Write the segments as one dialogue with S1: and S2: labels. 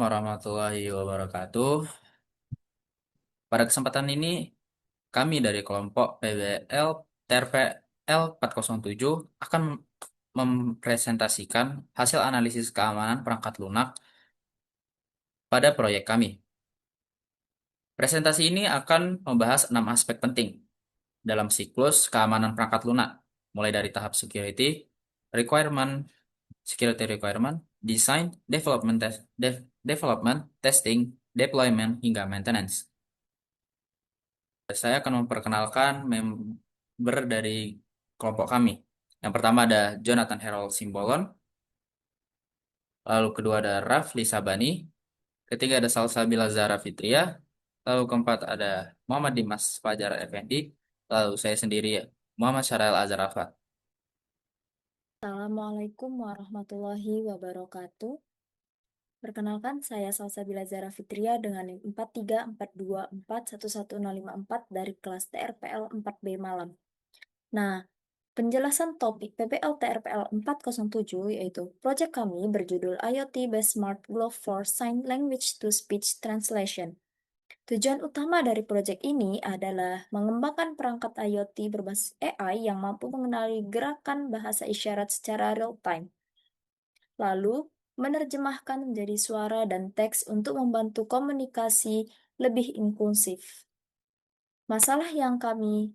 S1: warahmatullahi wabarakatuh. Pada kesempatan ini, kami dari kelompok PBL TRPL 407 akan mempresentasikan hasil analisis keamanan perangkat lunak pada proyek kami. Presentasi ini akan membahas 6 aspek penting dalam siklus keamanan perangkat lunak, mulai dari tahap security requirement, design, development, testing, deployment, hingga maintenance. Saya akan memperkenalkan member dari kelompok kami. Yang pertama ada Jonathan Harold Simbolon, lalu kedua ada Rafli Sabani, ketiga ada Salsabila Zara Fitria, lalu keempat ada Muhammad Dimas Fajar Effendi, lalu saya sendiri Muhammad Syarail Azhar.
S2: Assalamualaikum warahmatullahi wabarakatuh. Perkenalkan, saya Salsabila Zara Fitria dengan NIM 4342411054 dari kelas TRPL 4B Malam. Nah, penjelasan topik PBL TRPL 407 yaitu proyek kami berjudul IoT Based Smart Glove for Sign Language to Speech Translation. Tujuan utama dari proyek ini adalah mengembangkan perangkat IoT berbasis AI yang mampu mengenali gerakan bahasa isyarat secara real-time, lalu menerjemahkan menjadi suara dan teks untuk membantu komunikasi lebih inklusif. Masalah yang kami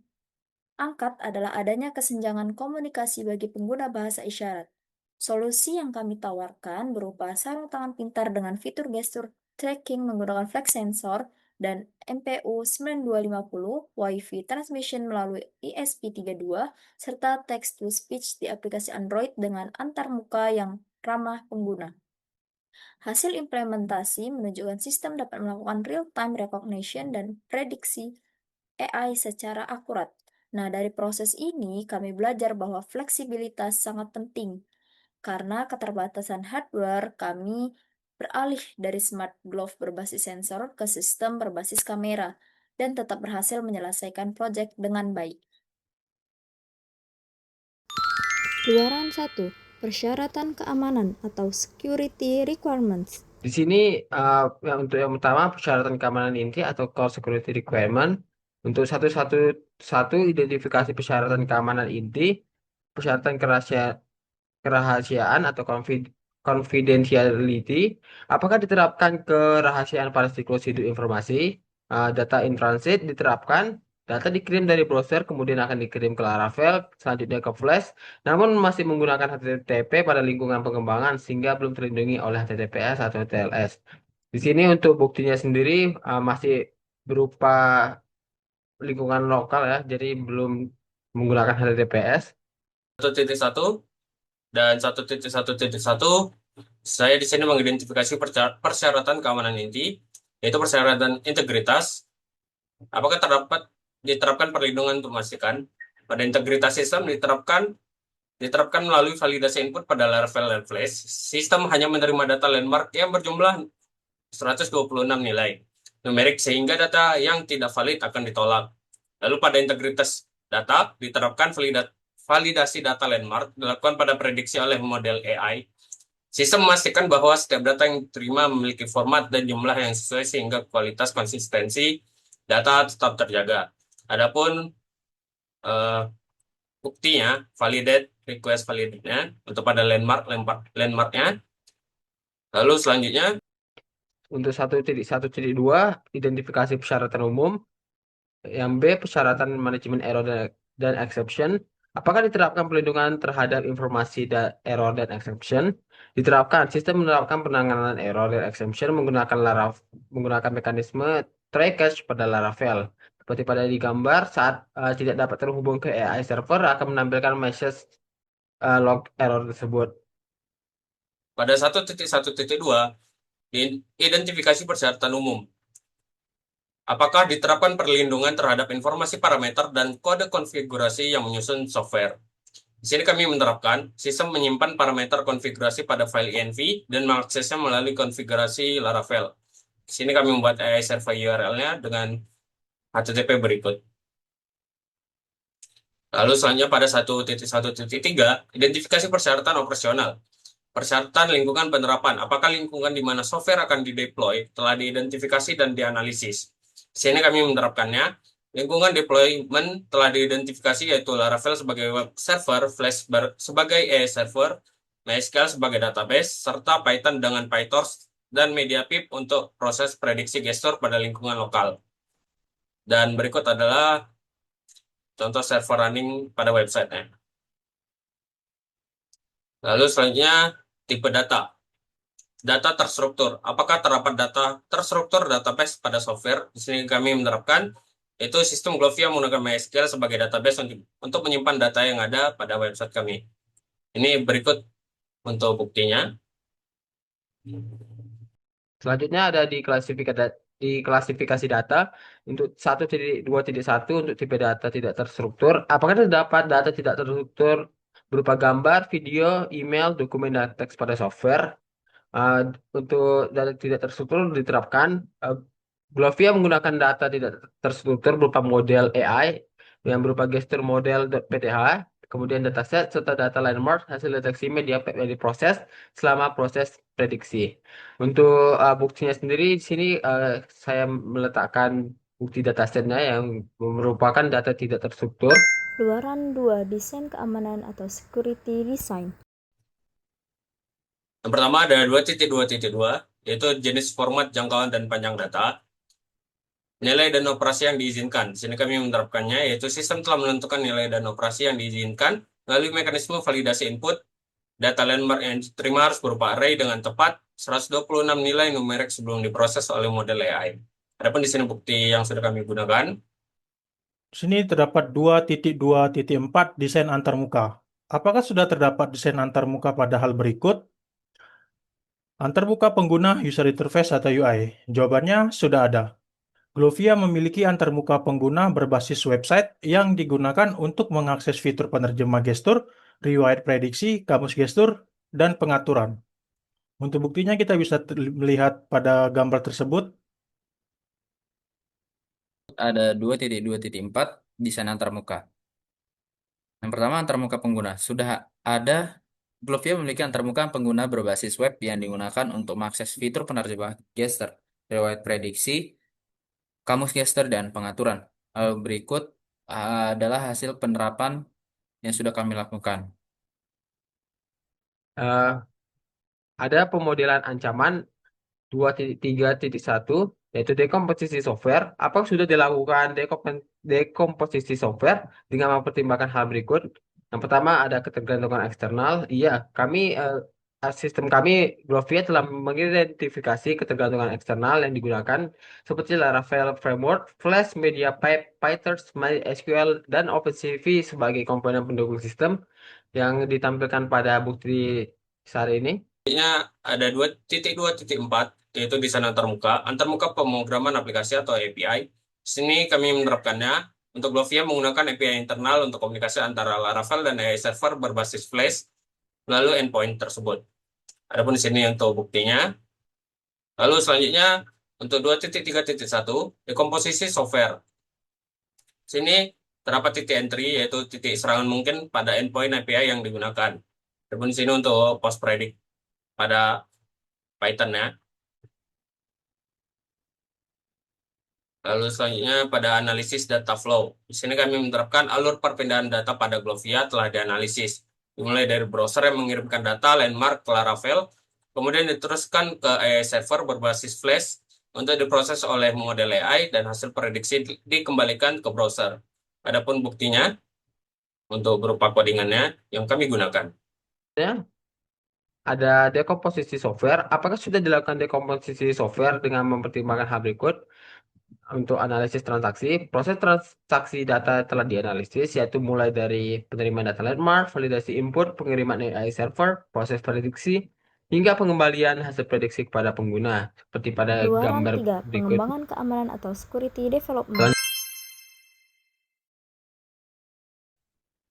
S2: angkat adalah adanya kesenjangan komunikasi bagi pengguna bahasa isyarat. Solusi yang kami tawarkan berupa sarung tangan pintar dengan fitur gesture tracking menggunakan flex sensor dan MPU 9250, Wi-Fi transmission melalui ESP32, serta text-to-speech di aplikasi Android dengan antarmuka yang ramah pengguna. Hasil implementasi menunjukkan sistem dapat melakukan real-time recognition dan prediksi AI secara akurat. Nah, dari proses ini kami belajar bahwa fleksibilitas sangat penting. Karena keterbatasan hardware, kami beralih dari smart glove berbasis sensor ke sistem berbasis kamera dan tetap berhasil menyelesaikan proyek dengan baik. Luaran 1. Persyaratan keamanan atau security requirements.
S3: Di sini untuk yang pertama persyaratan keamanan inti atau core security requirement. Untuk satu identifikasi persyaratan keamanan inti, persyaratan kerahasiaan atau confidentiality. Apakah diterapkan kerahasiaan pada siklus hidup informasi? Data in transit diterapkan. Data dikirim dari browser kemudian akan dikirim ke Laravel, selanjutnya ke Flash, namun masih menggunakan HTTP pada lingkungan pengembangan sehingga belum terlindungi oleh HTTPS atau TLS. Di sini untuk buktinya sendiri masih berupa lingkungan lokal ya, jadi belum menggunakan HTTPS.
S4: 1.1 dan 1.1.1 saya di sini mengidentifikasi persyaratan keamanan inti, yaitu persyaratan integritas. Apakah diterapkan perlindungan untuk memastikan pada integritas sistem diterapkan melalui validasi input pada Laravel dan Flash. Sistem hanya menerima data landmark yang berjumlah 126 nilai numerik sehingga data yang tidak valid akan ditolak. Lalu pada integritas data diterapkan validasi data landmark dilakukan pada prediksi oleh model AI. Sistem memastikan bahwa setiap data yang diterima memiliki format dan jumlah yang sesuai sehingga kualitas konsistensi data tetap terjaga. Adapun buktinya, validate request validate-nya untuk pada landmarknya. Lalu selanjutnya
S3: untuk 1.1.2 identifikasi persyaratan umum. Yang B, persyaratan manajemen error dan exception. Apakah diterapkan perlindungan terhadap informasi error dan exception? Diterapkan. Sistem menerapkan penanganan error dan exception menggunakan mekanisme try catch pada Laravel. Seperti pada di gambar, saat tidak dapat terhubung ke AI server akan menampilkan message log error tersebut.
S4: pada 1.1.2 identifikasi persyaratan umum. Apakah diterapkan perlindungan terhadap informasi parameter dan kode konfigurasi yang menyusun software? Di sini kami menerapkan sistem menyimpan parameter konfigurasi pada file env dan mengaksesnya melalui konfigurasi Laravel. Di sini kami membuat AI server URL-nya dengan HTTP berikut. Lalu selanjutnya pada 1.1.3 identifikasi persyaratan operasional. Persyaratan lingkungan penerapan. Apakah lingkungan di mana software akan dideploy telah diidentifikasi dan dianalisis. Di sini kami menerapkannya. Lingkungan deployment telah diidentifikasi yaitu Laravel sebagai web server, Flash sebagai ES server, MySQL sebagai database, serta Python dengan PyTorch dan MediaPip untuk proses prediksi gestur pada lingkungan lokal. Dan berikut adalah contoh server running pada website-nya. Lalu selanjutnya tipe data. Data terstruktur. Apakah terdapat data terstruktur database pada software? Di sini kami menerapkan yaitu sistem Glovia menggunakan MySQL sebagai database untuk menyimpan data yang ada pada website kami. Ini berikut untuk buktinya.
S3: Selanjutnya ada di klasifikasi data untuk 1.2.1 untuk tipe data tidak terstruktur. Apakah terdapat data tidak terstruktur berupa gambar, video, email, dokumen, dan teks pada software? Uh, untuk data tidak terstruktur diterapkan Glovia menggunakan data tidak terstruktur berupa model AI yang berupa gestur model .pth, kemudian dataset serta data landmark hasil deteksi media yang diproses selama proses prediksi. Untuk buktinya sendiri di sini saya meletakkan bukti datasetnya yang merupakan data tidak terstruktur.
S2: Luaran 2. Desain keamanan atau security design.
S4: Yang pertama ada 2.2.2, yaitu jenis format, jangkauan, dan panjang data. Nilai dan operasi yang diizinkan. Di sini kami menerapkannya, yaitu sistem telah menentukan nilai dan operasi yang diizinkan melalui mekanisme validasi input. Data landmark yang diterima harus berupa array dengan tepat 126 nilai numerik sebelum diproses oleh model AI. Adapun di sini bukti yang sudah kami gunakan.
S5: Di sini terdapat 2.2.4 desain antarmuka. Apakah sudah terdapat desain antarmuka pada hal berikut? Antarmuka pengguna user interface atau UI. Jawabannya sudah ada. Glovia memiliki antarmuka pengguna berbasis website yang digunakan untuk mengakses fitur penerjemah gestur, riwayat prediksi, kamus gestur, dan pengaturan. Untuk buktinya kita bisa melihat pada gambar tersebut.
S1: Ada 2.2.4 desain antarmuka. Yang pertama antarmuka pengguna. Sudah ada Glovia memiliki antarmuka pengguna berbasis web yang digunakan untuk mengakses fitur penerjemah gestur, riwayat prediksi, kamus gestur, dan pengaturan. Berikut adalah hasil penerapan yang sudah kami lakukan.
S3: Uh, ada pemodelan ancaman 2.3.1 yaitu dekomposisi software. Apakah sudah dilakukan dekomposisi software dengan mempertimbangkan hal berikut? Yang pertama ada ketergantungan eksternal. Iya, sistem kami Glovia telah mengidentifikasi ketergantungan eksternal yang digunakan seperti Laravel Framework, Flash, MediaPipe, PyTorch, MySQL, dan OpenCV sebagai komponen pendukung sistem yang ditampilkan pada bukti saat ini.
S4: Ada 2.2.4, yaitu desain antarmuka pemrograman aplikasi atau API. Di sini kami menerapkannya untuk Glovia menggunakan API internal untuk komunikasi antara Laravel dan AI server berbasis Flash melalui endpoint tersebut. Adapun di sini untuk buktinya. Lalu selanjutnya untuk 2.3.1 dekomposisi software. Di sini terdapat titik entry yaitu titik serangan mungkin pada endpoint API yang digunakan. Adapun di sini untuk post predict pada Python ya. Lalu selanjutnya pada analisis data flow. Di sini kami menerapkan alur perpindahan data pada Glovia telah dianalisis. Dimulai dari browser yang mengirimkan data landmark ke Laravel, kemudian diteruskan ke AI server berbasis Flash untuk diproses oleh model AI dan hasil prediksi dikembalikan ke browser. Adapun buktinya untuk berupa codingannya yang kami gunakan.
S3: Ya, ada dekomposisi software. Apakah sudah dilakukan dekomposisi software dengan mempertimbangkan hal berikut? Untuk analisis transaksi, proses transaksi data telah dianalisis, yaitu mulai dari penerimaan data landmark, validasi input, pengiriman AI server, proses prediksi, hingga pengembalian hasil prediksi kepada pengguna, seperti pada
S2: Luaran
S3: gambar
S2: 3.
S3: berikut.
S2: Pengembangan keamanan atau security development.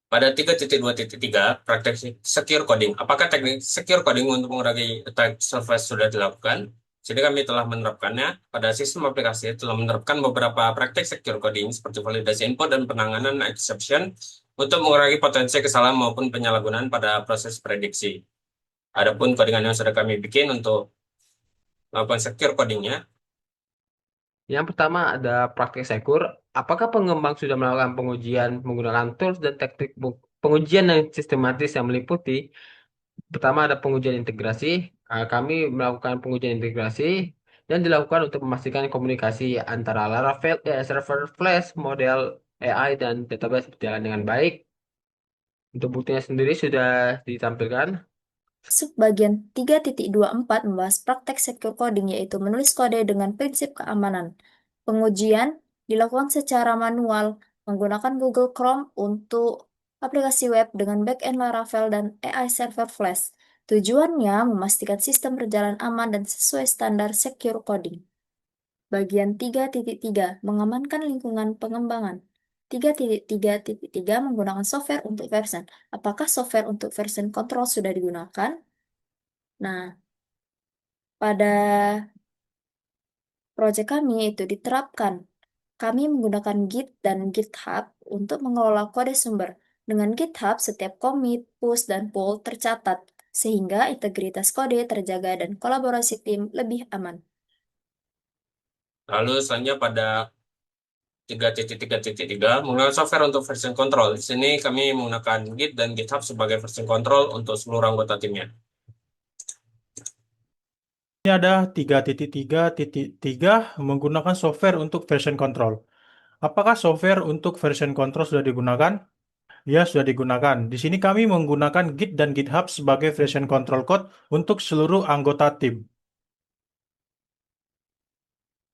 S4: Pada 3.2.3, praktek secure coding. Apakah teknik secure coding untuk mengurangi attack surface sudah dilakukan? Jadi kami telah menerapkannya. Pada sistem aplikasi telah menerapkan beberapa praktek secure coding seperti validasi input dan penanganan exception untuk mengurangi potensi kesalahan maupun penyalahgunaan pada proses prediksi. Adapun codingan yang sudah kami bikin untuk melakukan secure codingnya,
S3: Yang pertama ada praktik secure. Apakah pengembang sudah melakukan pengujian menggunakan tools dan teknik pengujian yang sistematis yang meliputi? Pertama ada pengujian integrasi. Kami melakukan pengujian integrasi yang dilakukan untuk memastikan komunikasi antara Laravel, server Flash, model AI, dan database berjalan dengan baik. Untuk buktinya sendiri sudah ditampilkan.
S2: Subbagian 3.24 membahas praktek secure coding, yaitu menulis kode dengan prinsip keamanan. Pengujian dilakukan secara manual menggunakan Google Chrome untuk aplikasi web dengan backend Laravel dan AI server Flash. Tujuannya memastikan sistem berjalan aman dan sesuai standar secure coding. Bagian 3.3 mengamankan lingkungan pengembangan. 3.3.3 menggunakan software untuk version. Apakah software untuk version control sudah digunakan? Nah, pada proyek kami itu diterapkan. Kami menggunakan Git dan GitHub untuk mengelola kode sumber. Dengan GitHub, setiap commit, push, dan pull tercatat, sehingga integritas kode terjaga dan kolaborasi tim lebih aman.
S4: lalu selanjutnya pada 3.3.3 menggunakan software untuk version control. Di sini kami menggunakan Git dan GitHub sebagai version control untuk seluruh anggota timnya.
S5: Ini ada 3.3.3 menggunakan software untuk version control. Apakah software untuk version control sudah digunakan? Ya, sudah digunakan. Di sini kami menggunakan Git dan GitHub sebagai version control code untuk seluruh anggota tim.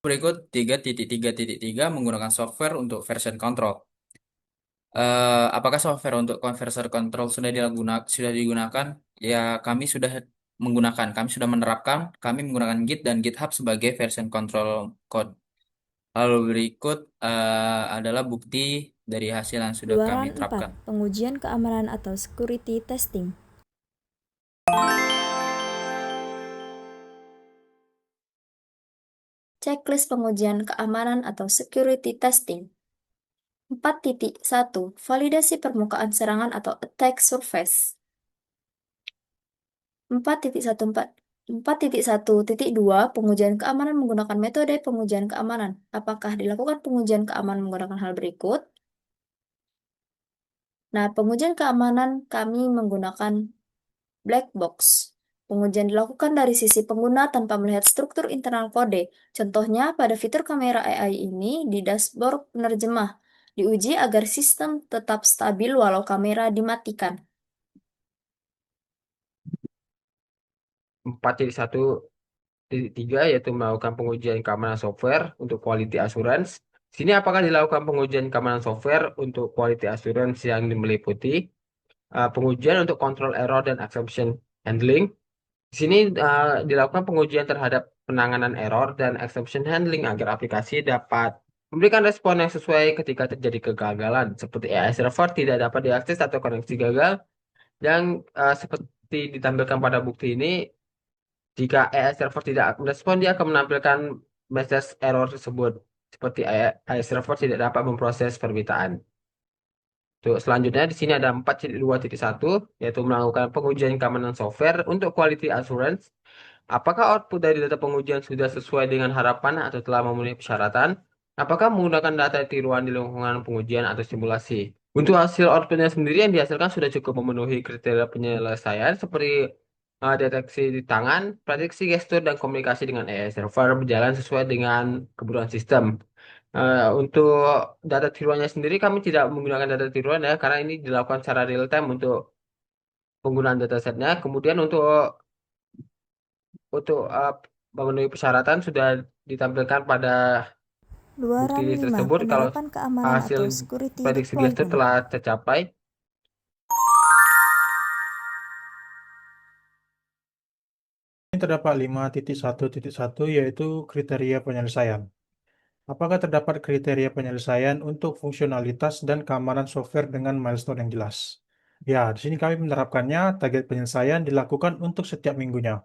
S1: Berikut 3.3.3 menggunakan software untuk version control. Apakah software untuk converter control sudah digunakan? Ya, kami sudah menggunakan, kami sudah menerapkan, kami menggunakan Git dan GitHub sebagai version control code. Lalu berikut adalah bukti dari hasil yang sudah kami
S2: Luaran 4.
S1: terapkan.
S2: Pengujian keamanan atau security testing. Checklist pengujian keamanan atau security testing. 4.1 Validasi permukaan serangan atau attack surface. 4.1.2 Pengujian keamanan menggunakan metode pengujian keamanan. Apakah dilakukan pengujian keamanan menggunakan hal berikut? Nah, pengujian keamanan kami menggunakan black box. Pengujian dilakukan dari sisi pengguna tanpa melihat struktur internal kode. Contohnya, pada fitur kamera AI ini di dashboard penerjemah, diuji agar sistem tetap stabil walau kamera dimatikan.
S3: 4.1.3 yaitu melakukan pengujian keamanan software untuk quality assurance. Sini apakah dilakukan pengujian keamanan software untuk quality assurance yang meliputi pengujian untuk control error dan exception handling. Di sini dilakukan pengujian terhadap penanganan error dan exception handling agar aplikasi dapat memberikan respon yang sesuai ketika terjadi kegagalan, seperti AI server tidak dapat diakses atau koneksi gagal. Yang seperti ditampilkan pada bukti ini, jika AI server tidak merespon, dia akan menampilkan message error tersebut, seperti AI server tidak dapat memproses permintaan. Tuh, selanjutnya di sini ada 4.2.1 yaitu melakukan pengujian keamanan software untuk quality assurance. Apakah output dari data pengujian sudah sesuai dengan harapan atau telah memenuhi persyaratan? Apakah menggunakan data tiruan di lingkungan pengujian atau simulasi? Untuk hasil outputnya sendiri yang dihasilkan sudah cukup memenuhi kriteria penyelesaian seperti deteksi di tangan, prediksi gestur, dan komunikasi dengan AI server berjalan sesuai dengan kebutuhan sistem. Untuk data tiruannya sendiri kami tidak menggunakan data tiruan ya karena ini dilakukan secara real time untuk penggunaan datasetnya. Kemudian untuk memenuhi persyaratan sudah ditampilkan pada bukti
S2: Luaran 5.
S3: tersebut kalau
S2: Penerapan keamanan
S3: hasil
S2: atau security
S3: prediksi gestur
S2: deployment.
S3: telah tercapai.
S5: Ini terdapat 5.1.1 yaitu kriteria penyelesaian. Apakah terdapat kriteria penyelesaian untuk fungsionalitas dan keamanan software dengan milestone yang jelas? Ya, di sini kami menerapkannya. Target penyelesaian dilakukan untuk setiap minggunya.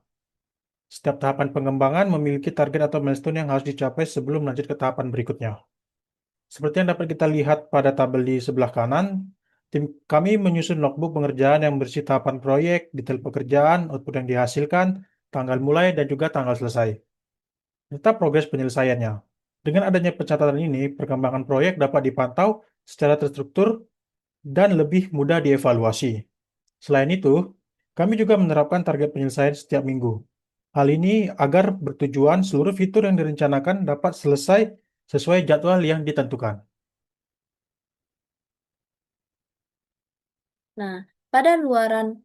S5: Setiap tahapan pengembangan memiliki target atau milestone yang harus dicapai sebelum lanjut ke tahapan berikutnya. Seperti yang dapat kita lihat pada tabel di sebelah kanan, Tim kami menyusun logbook pengerjaan yang berisi tahapan proyek, detail pekerjaan, output yang dihasilkan, tanggal mulai, dan juga tanggal selesai, serta progres penyelesaiannya. Dengan adanya pencatatan ini, perkembangan proyek dapat dipantau secara terstruktur dan lebih mudah dievaluasi. Selain itu, kami juga menerapkan target penyelesaian setiap minggu. Hal ini agar bertujuan seluruh fitur yang direncanakan dapat selesai sesuai jadwal yang ditentukan.
S2: Nah, pada luaran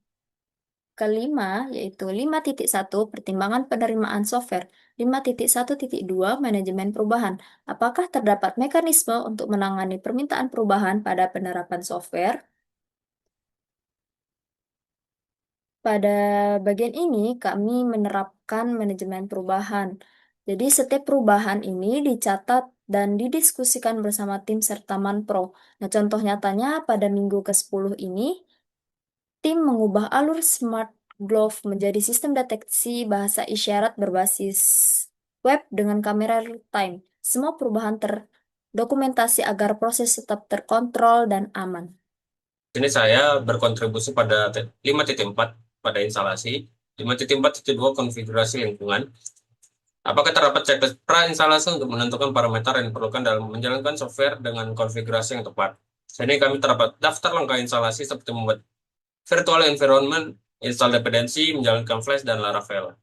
S2: kelima, yaitu 5.1 pertimbangan penerimaan software, 5.1.2 manajemen perubahan. Apakah terdapat mekanisme untuk menangani permintaan perubahan pada penerapan software? Pada bagian ini, kami menerapkan manajemen perubahan. Jadi, setiap perubahan ini dicatat dan didiskusikan bersama tim serta Manpro. Nah, contoh nyatanya pada minggu ke-10 ini, tim mengubah alur Smart Glove menjadi sistem deteksi bahasa isyarat berbasis web dengan kamera real-time. Semua perubahan terdokumentasi agar proses tetap terkontrol dan aman.
S4: Sini saya berkontribusi pada 5.4 pada instalasi, 5.4.2 konfigurasi lingkungan. Apakah terdapat checklist pra-instalasi untuk menentukan parameter yang diperlukan dalam menjalankan software dengan konfigurasi yang tepat? Sini kami terdapat daftar langkah instalasi seperti membuat virtual environment, install dependensi, menjalankan Flash dan Laravel.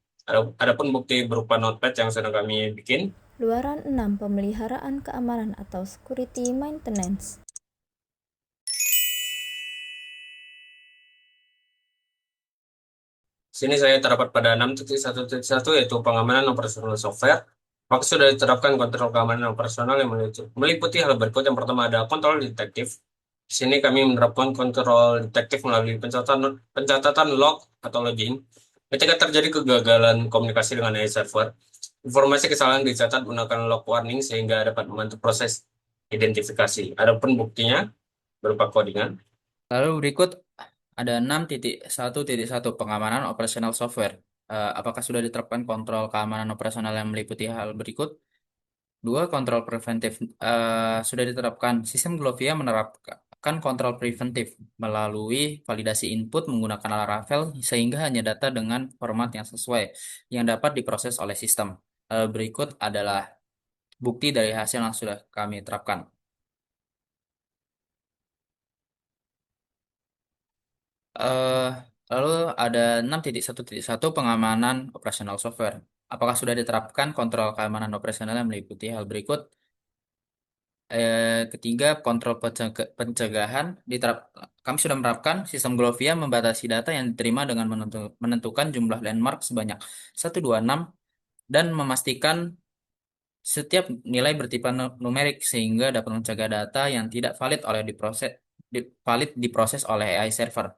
S4: Adapun bukti berupa notepad yang sedang kami bikin.
S2: Luaran 6, pemeliharaan keamanan atau security maintenance.
S4: Sini saya terdapat pada 6.1.1 yaitu pengamanan operasional software. Maka sudah diterapkan kontrol keamanan operasional yang meliputi hal berikut. Yang pertama ada kontrol detektif. Di sini kami menerapkan kontrol detektif melalui pencatatan log atau login. Ketika terjadi kegagalan komunikasi dengan AI server, informasi kesalahan dicatat menggunakan log warning sehingga dapat membantu proses identifikasi. Adapun buktinya berupa codingan.
S1: Lalu berikut ada 6.1.1 pengamanan operasional software. Apakah sudah diterapkan kontrol keamanan operasional yang meliputi hal berikut? 2. Kontrol preventif. Sudah diterapkan. Sistem Glovia menerapkan kontrol preventif melalui validasi input menggunakan Laravel sehingga hanya data dengan format yang sesuai yang dapat diproses oleh sistem. Berikut adalah bukti dari hasil yang sudah kami terapkan. Eh, Lalu ada 6.1.1 pengamanan operasional software. Apakah sudah diterapkan kontrol keamanan operasional yang meliputi hal berikut? Ketiga, kontrol pencegahan kami sudah menerapkan sistem Glovia membatasi data yang diterima dengan menentukan jumlah landmark sebanyak 126 dan memastikan setiap nilai bertipe numerik sehingga dapat mencegah data yang tidak valid diproses oleh AI server.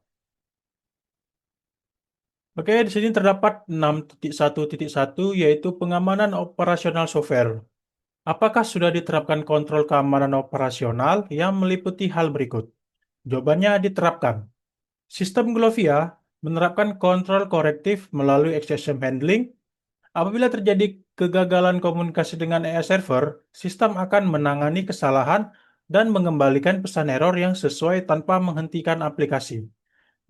S5: Oke, di sini terdapat 6.1.1 yaitu pengamanan operasional software. Apakah sudah diterapkan kontrol keamanan operasional yang meliputi hal berikut? Jawabannya diterapkan. Sistem Glovia menerapkan kontrol korektif melalui exception handling. Apabila terjadi kegagalan komunikasi dengan AI server, sistem akan menangani kesalahan dan mengembalikan pesan error yang sesuai tanpa menghentikan aplikasi.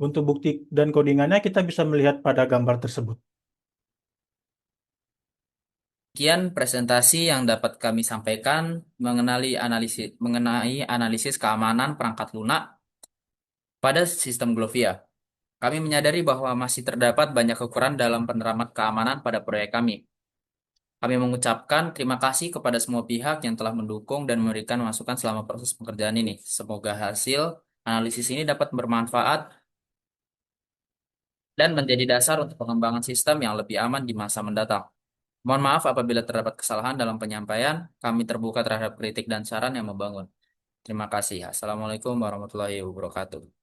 S5: Untuk bukti dan codingannya kita bisa melihat pada gambar tersebut.
S1: Sekian presentasi yang dapat kami sampaikan mengenai analisis keamanan perangkat lunak pada sistem Glovia. Kami menyadari bahwa masih terdapat banyak kekurangan dalam penerapan keamanan pada proyek kami. Kami mengucapkan terima kasih kepada semua pihak yang telah mendukung dan memberikan masukan selama proses pekerjaan ini. Semoga hasil analisis ini dapat bermanfaat dan menjadi dasar untuk pengembangan sistem yang lebih aman di masa mendatang. Mohon maaf apabila terdapat kesalahan dalam penyampaian. Kami terbuka terhadap kritik dan saran yang membangun. Terima kasih. Assalamualaikum warahmatullahi wabarakatuh.